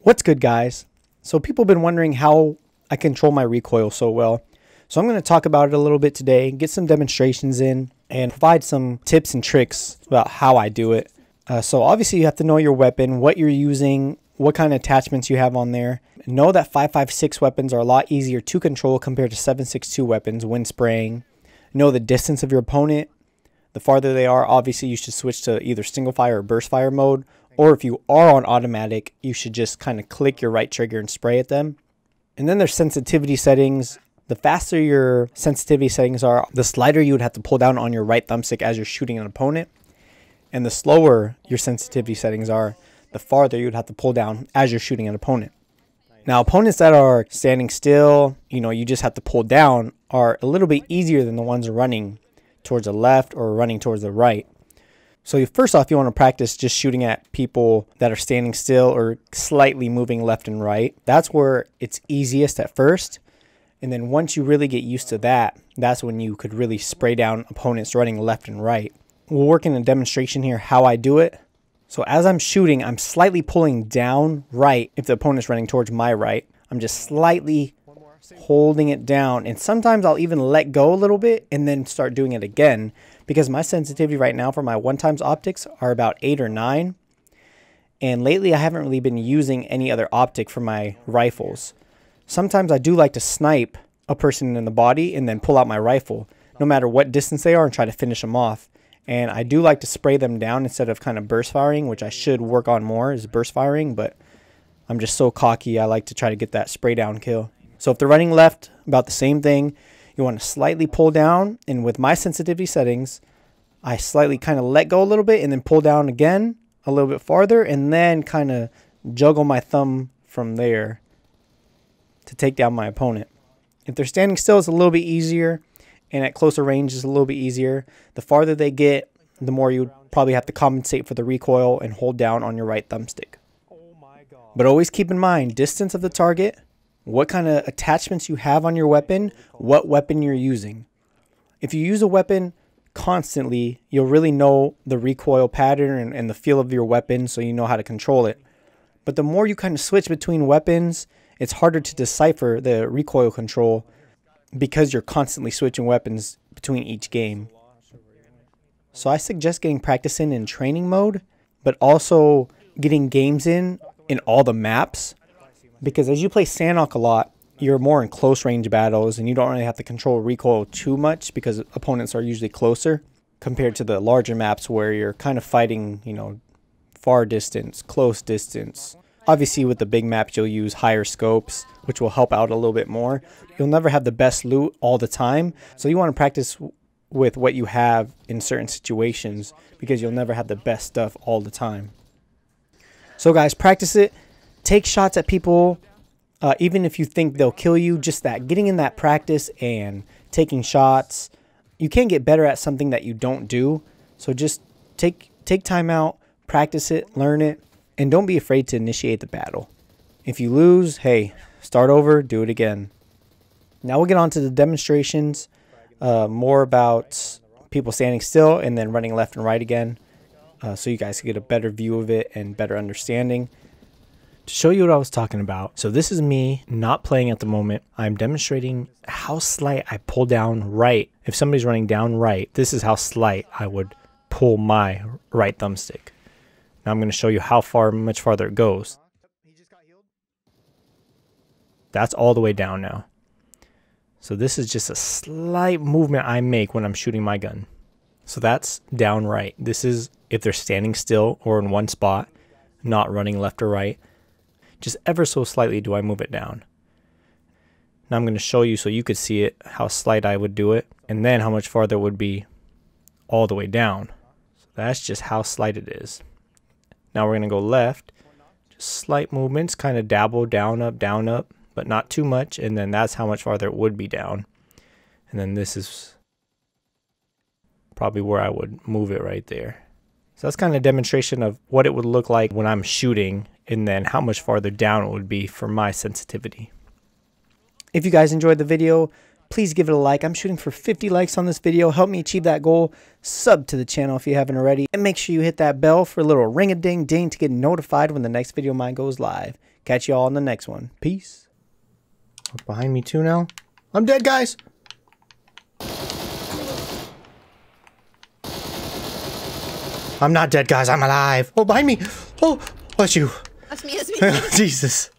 What's good, guys? So people have been wondering how I control my recoil so well. So I'm going to talk about it a little bit today, get some demonstrations in, and provide some tips and tricks about how I do it. So obviously you have to know your weapon, what you're using, what kind of attachments you have on there. Know that 5.56 weapons are a lot easier to control compared to 7.62 weapons when spraying. Know the distance of your opponent. The farther they are, obviously you should switch to either single fire or burst fire mode. Or if you are on automatic, you should just kind of click your right trigger and spray at them. And then there's sensitivity settings. The faster your sensitivity settings are, the slighter you would have to pull down on your right thumbstick as you're shooting an opponent. And the slower your sensitivity settings are, the farther you'd have to pull down as you're shooting an opponent. Now, opponents that are standing still, you just have to pull down, are a little bit easier than the ones running towards the left or running towards the right. So first off, you want to practice just shooting at people that are standing still or slightly moving left and right. That's where it's easiest at first. And then once you really get used to that, that's when you could really spray down opponents running left and right. We'll work in a demonstration here how I do it. So as I'm shooting, I'm slightly pulling down right if the opponent's running towards my right. I'm just slightly holding it down. And sometimes I'll even let go a little bit and then start doing it again, because my sensitivity right now for my 1x optics are about 8 or 9. And lately I haven't really been using any other optic for my rifles. Sometimes I do like to snipe a person in the body and then pull out my rifle, no matter what distance they are, and try to finish them off. And I do like to spray them down instead of kind of burst firing, which I should work on more, is burst firing, but I'm just so cocky I like to try to get that spray down kill. So if they're running left, about the same thing. You want to slightly pull down, and with my sensitivity settings, I slightly kind of let go a little bit and then pull down again a little bit farther, and then kind of juggle my thumb from there to take down my opponent. If they're standing still, it's a little bit easier, and at closer range is a little bit easier. The farther they get, the more you probably have to compensate for the recoil and hold down on your right thumbstick. But always keep in mind distance of the target, what kind of attachments you have on your weapon, what weapon you're using. If you use a weapon constantly, you'll really know the recoil pattern and the feel of your weapon, so you know how to control it. But the more you kind of switch between weapons, it's harder to decipher the recoil control because you're constantly switching weapons between each game. So I suggest getting practice in training mode, but also getting games in all the maps. Because as you play Sanhok a lot, you're more in close range battles and you don't really have to control recoil too much because opponents are usually closer compared to the larger maps where you're kind of fighting, far distance, close distance. Obviously with the big maps you'll use higher scopes, which will help out a little bit more. You'll never have the best loot all the time, so you want to practice with what you have in certain situations because you'll never have the best stuff all the time. So guys, practice it. Take shots at people, even if you think they'll kill you. Just that, getting in that practice and taking shots. You can get better at something that you don't do. So just take time out, practice it, learn it, and don't be afraid to initiate the battle. If you lose, hey, start over, do it again. Now we'll get on to the demonstrations, more about people standing still and then running left and right again, so you guys can get a better view of it and better understanding. To show you what I was talking about, so this is me not playing at the moment. I'm demonstrating how slight I pull down right. If somebody's running down right, this is how slight I would pull my right thumbstick. Now I'm going to show you how much farther it goes. That's all the way down now. So this is just a slight movement I make when I'm shooting my gun. So that's down right. This is if they're standing still or in one spot, not running left or right. Just ever so slightly do I move it down. Now I'm going to show you so you could see it, how slight I would do it, and then how much farther it would be all the way down. So that's just how slight it is. Now we're going to go left. Just slight movements, kind of dabble down, up, but not too much. And then that's how much farther it would be down. And then this is probably where I would move it right there. So that's kind of a demonstration of what it would look like when I'm shooting and then how much farther down it would be for my sensitivity. If you guys enjoyed the video, Please give it a like. I'm shooting for 50 likes on this video. Help me achieve that goal. Sub to the channel if you haven't already. And make sure you hit that bell for a little ring-a-ding-ding to get notified when the next video of mine goes live. Catch you all in the next one. Peace. Behind me too now. I'm dead, guys. I'm not dead, guys. I'm alive. Oh, behind me. Oh, bless you. That's me. That's me. Jesus.